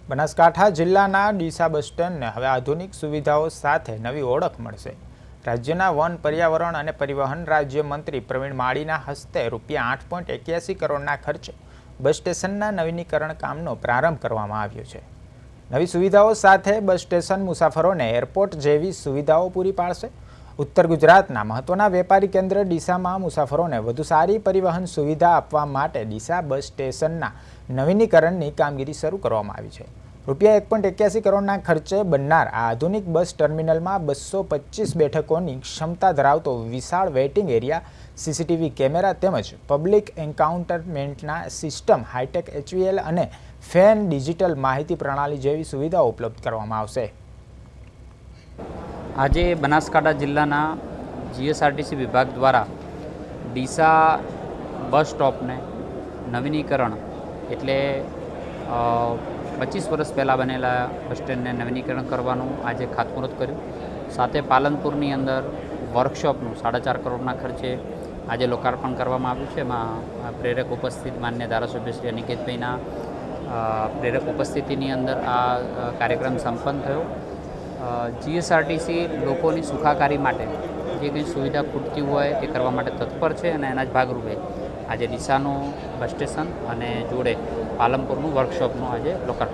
બનાસકાંઠા જિલ્લાના ડીસા બસ સ્ટેન્ડને હવે આધુનિક સુવિધાઓ સાથે નવી ઓળખ મળશે। રાજ્યના વન, પર્યાવરણ અને પરિવહન રાજ્યમંત્રી પ્રવીણ માળીના હસ્તે ₹8.81 કરોડના ખર્ચે બસ સ્ટેશનના નવીનીકરણ કામનો પ્રારંભ કરવામાં આવ્યો છે। નવી સુવિધાઓ સાથે બસ સ્ટેશન મુસાફરોને એરપોર્ટ જેવી સુવિધાઓ પૂરી પાડશે। ઉત્તર ગુજરાતના મહત્વના વેપારી કેન્દ્ર ડીસામાં મુસાફરોને વધુ સારી પરિવહન સુવિધા આપવા માટે ડીસા બસ સ્ટેશનના નવીનીકરણની કામગીરી શરૂ કરવામાં આવી છે। ₹1.81 કરોડના ખર્ચે બનનાર આ આધુનિક બસ ટર્મિનલમાં 225 બેઠકોની ક્ષમતા ધરાવતો વિશાળ વેઇટિંગ એરિયા, સીસીટીવી કેમેરા તેમજ પબ્લિક એન્કાઉન્ટરમેન્ટના સિસ્ટમ, હાઈટેક HVL અને ફેન ડિજિટલ માહિતી પ્રણાલી જેવી સુવિધાઓ ઉપલબ્ધ કરવામાં આવશે। આજે બનાસકાંઠા જિલ્લાના જીએસઆરટીસી વિભાગ દ્વારા ડીસા બસ સ્ટોપને નવીનીકરણ એટલે 25 વર્ષ પહેલાં બનેલા બસ સ્ટેન્ડને નવીનીકરણ કરવાનું આજે ખાતમુહૂર્ત કર્યું। સાથે પાલનપુરની અંદર વર્કશોપનું 4.5 કરોડના ખર્ચે આજે લોકાર્પણ કરવામાં આવ્યું છે। એમાં પ્રેરક ઉપસ્થિત માન્ય ધારાસભ્ય શ્રી અનિકેતભાઈના પ્રેરક ઉપસ્થિતિની અંદર આ કાર્યક્રમ સંપન્ન થયો। જીએસઆરટીસી લોકોની સુખાકારી માટે જે કંઈ સુવિધા ખૂટતી હોય એ કરવા માટે તત્પર છે અને એના જ ભાગરૂપે આજે ડીસાનું બસ સ્ટેશન અને જોડે પાલનપુરનું વર્કશોપનું આજે લોકાર્પણ